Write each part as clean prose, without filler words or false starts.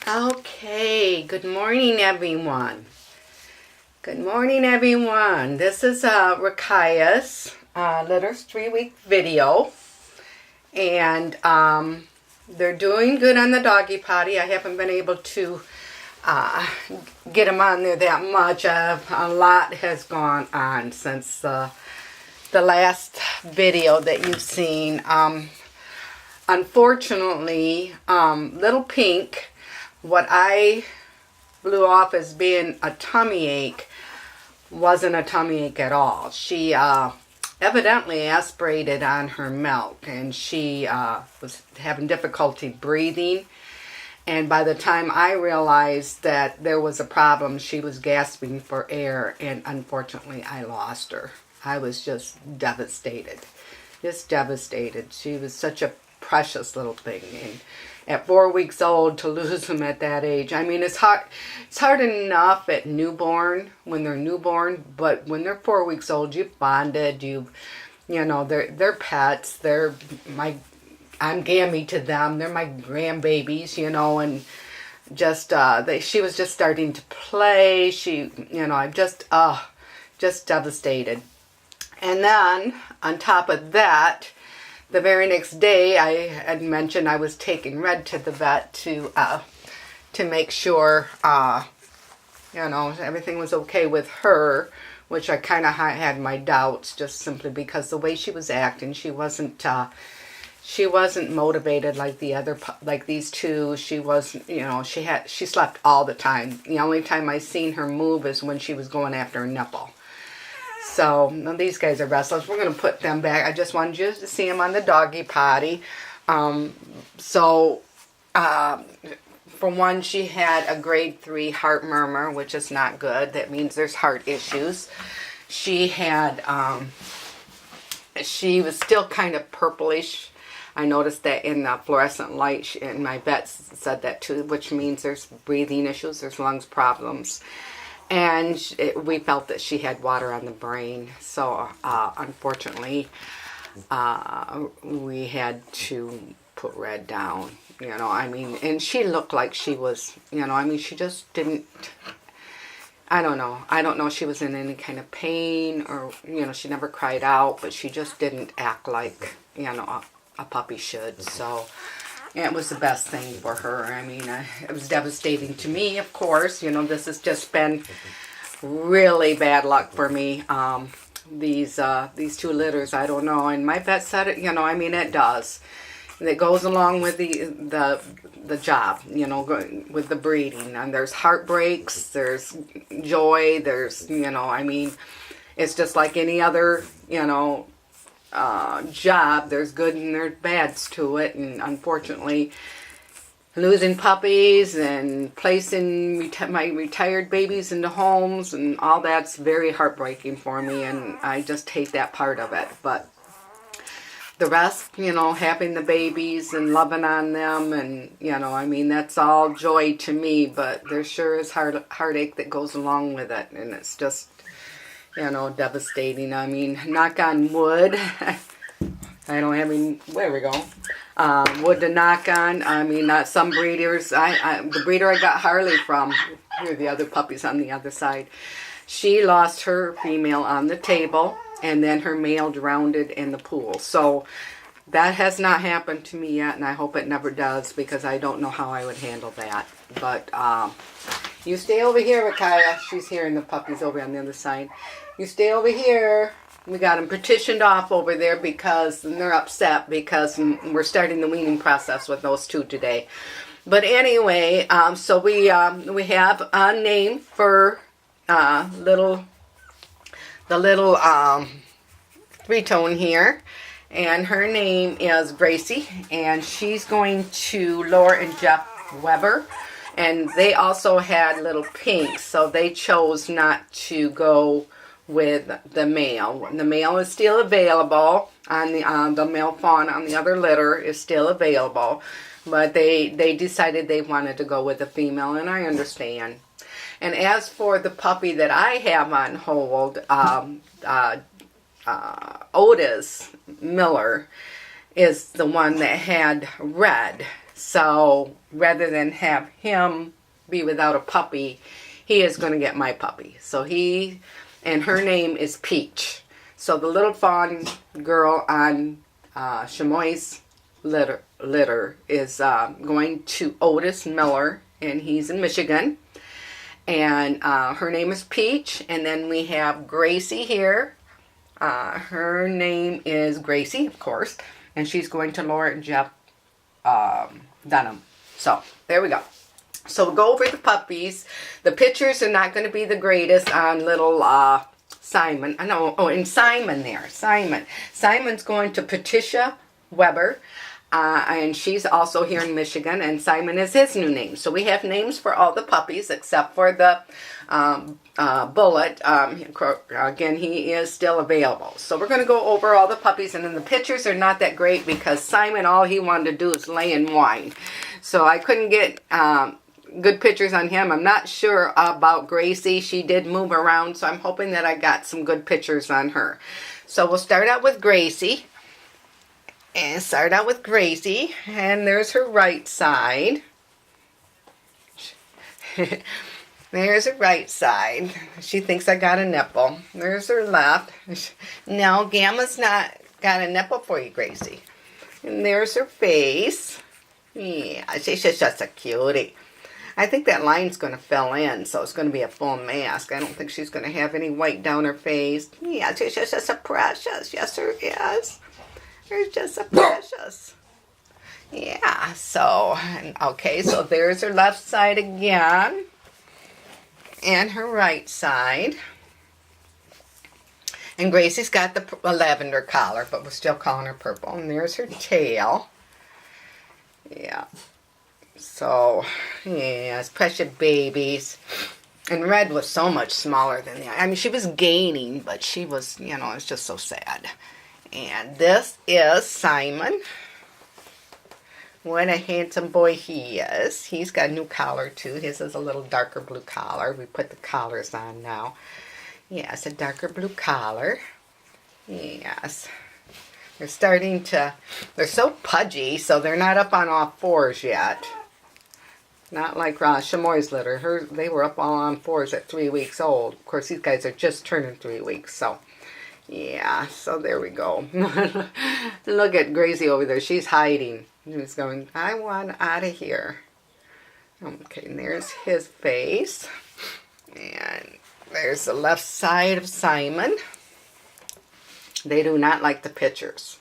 Okay, good morning everyone. Good morning everyone. This is Wks Litter's 3-week video. And they're doing good on the doggy potty. I haven't been able to get them on there that much. A lot has gone on since the last video that you've seen. Unfortunately, Little Pink, what I blew off as being a tummy ache wasn't a tummy ache at all. She evidently aspirated on her milk, and she was having difficulty breathing. And by the time I realized that there was a problem, she was gasping for air, and unfortunately I lost her. I was just devastated. Just devastated. She was such a precious little thing, and at 4 weeks old to lose them at that age, I mean, it's hard enough at newborn, when they're newborn, but when they're 4 weeks old, you've bonded, you know, they're pets, I'm gammy to them, they're my grandbabies, you know, and just she was just starting to play. I'm just devastated. And then on top of that, the very next day, I had mentioned I was taking Red to the vet to make sure, everything was okay with her, which I kind of had my doubts, just simply because the way she was acting, she wasn't motivated like these two. She wasn't, she slept all the time. The only time I seen her move is when she was going after a nipple. So, these guys are restless. We're going to put them back. I just wanted you to see them on the doggy potty. For one, she had a grade 3 heart murmur, which is not good. That means there's heart issues. She was still kind of purplish. I noticed that in the fluorescent light, and my vet said that too, which means there's breathing issues, there's lungs problems. And we felt that she had water on the brain, so unfortunately, we had to put Red down, and she looked like she was, she just didn't, I don't know if she was in any kind of pain, or, she never cried out, but she just didn't act like, a puppy should. So it was the best thing for her. I mean, it was devastating to me, of course. This has just been really bad luck for me. These 2 litters, I don't know. And my vet said it, it does. And it goes along with the job, with the breeding. And there's heartbreaks, there's joy, there's, it's just like any other, job. There's good and there's bads to it, and unfortunately losing puppies and placing my retired babies into homes and all that's very heartbreaking for me, and I just hate that part of it. But the rest, having the babies and loving on them, and that's all joy to me, but there sure is heartache that goes along with it, and it's just devastating. I mean, knock on wood. I don't have any, there we go. Wood to knock on. I mean, some breeders, the breeder I got Harley from, here are the other puppies on the other side. She lost her female on the table, and then her male drowned in the pool. So that has not happened to me yet, and I hope it never does, because I don't know how I would handle that. But you stay over here, Rakaya. She's hearing the puppies over on the other side. You stay over here. We got them petitioned off over there because they're upset because we're starting the weaning process with those 2 today. But anyway, so we have a name for the little 3-tone here, and her name is Gracie, and she's going to Laura and Jeff Weber. And they also had Little Pink, so they chose not to go with the male. The male is still available on the male fawn on the other litter is still available, but they decided they wanted to go with the female, and I understand. And as for the puppy that I have on hold, Otis Miller is the one that had Red. So rather than have him be without a puppy, he is going to get my puppy. So and her name is Peach. So the little fawn girl on Chamois litter is going to Otis Miller, and he's in Michigan. And her name is Peach. And then we have Gracie here. Her name is Gracie, of course. And she's going to Laura and Jeff Dunham. So there we go. So we'll go over the puppies. The pictures are not going to be the greatest on little Simon. I know. Oh, and Simon there. Simon's going to Patricia Weber. And she's also here in Michigan. And Simon is his new name. So we have names for all the puppies except for the Bullet. Again, he is still available. So we're going to go over all the puppies. And then the pictures are not that great because Simon, all he wanted to do is lay and whine. So I couldn't get good pictures on him. I'm not sure about Gracie. She did move around, so I'm hoping that I got some good pictures on her. So we'll start out with Gracie. And there's her right side. There's her right side. She thinks I got a nipple. There's her left. No, Gamma's not got a nipple for you, Gracie. And there's her face. Yeah, she's just a cutie. I think that line's going to fill in, so it's going to be a full mask. I don't think she's going to have any white down her face. Yeah, she's just a precious. Yes, her is. She's just a precious. Yeah, so, okay, so there's her left side again. And her right side. And Gracie's got the lavender collar, but we're still calling her purple. And there's her tail. Yeah. So, yes, precious babies. And Red was so much smaller than the... I mean, she was gaining, but she was, you know, it's just so sad. And this is Simon. What a handsome boy he is. He's got a new collar, too. His is a little darker blue collar. We put the collars on now. Yes, a darker blue collar. Yes. They're starting to... They're so pudgy, so they're not up on all fours yet. Not like Chamois litter. They were up all on fours at 3 weeks old. Of course, these guys are just turning 3 weeks, so... Yeah, so there we go. Look at Gracie over there. She's hiding. She's going, I want out of here. Okay, and there's his face. And there's the left side of Simon. They do not like the pictures.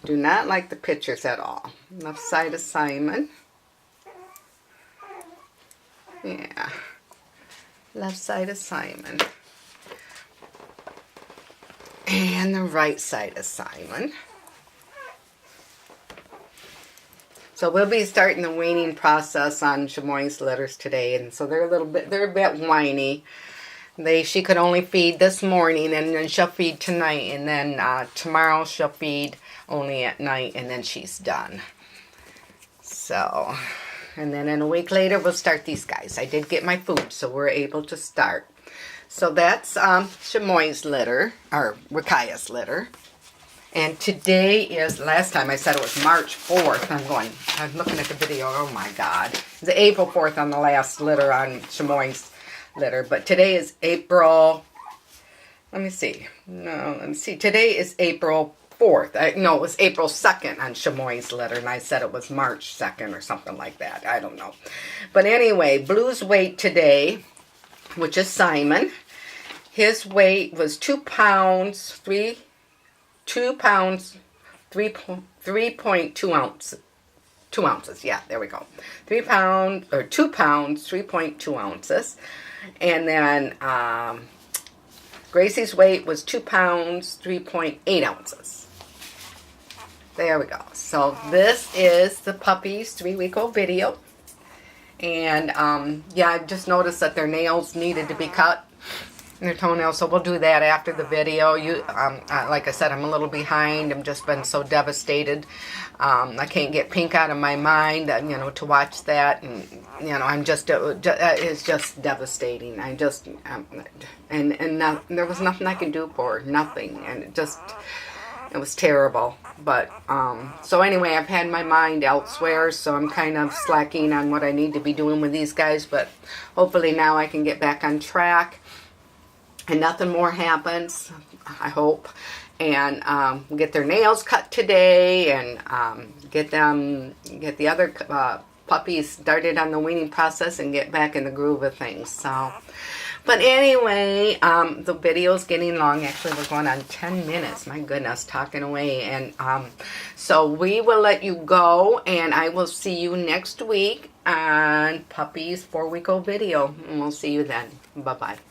Do not like the pictures at all. Left side of Simon. Yeah. Left side of Simon. And the right side of Simon. So we'll be starting the weaning process on Chamois litters today, and so they're a bit whiny. She could only feed this morning, and then she'll feed tonight, and then tomorrow she'll feed only at night, and then she's done. So, and then in a week later we'll start these guys. I did get my food, so we're able to start. So that's Chamois litter, or Wks litter. And today is, last time I said it was March 4th. I'm looking at the video, oh my God. It's April 4th on the last litter on Chamois litter. But today is April, let me see. Today is April 4th. No, it was April 2nd on Chamois litter. And I said it was March 2nd or something like that. I don't know. But anyway, Blue's weight today, which is Simon. His weight was 2 pounds, 3.2 ounces. 2 ounces, yeah, there we go. 2 pounds, 3.2 ounces. And then Gracie's weight was 2 pounds, 3.8 ounces. There we go. So this is the puppy's 3-week-old video. And yeah, I just noticed that their nails needed to be cut, their toenails, so we'll do that after the video. Like I said, I'm a little behind. I've just been so devastated. I can't get Pink out of my mind, to watch that, and I'm just, it's just devastating. And there was nothing I could do for her, nothing, and it just, It was terrible. But, so anyway, I've had my mind elsewhere, so I'm kind of slacking on what I need to be doing with these guys, but hopefully now I can get back on track and nothing more happens, I hope, and get their nails cut today, and get the other puppies started on the weaning process and get back in the groove of things. So, but anyway, the video's getting long. Actually, we're going on 10 minutes. My goodness, talking away. And so we will let you go, and I will see you next week on Puppy's 4-week-old video. And we'll see you then. Bye-bye.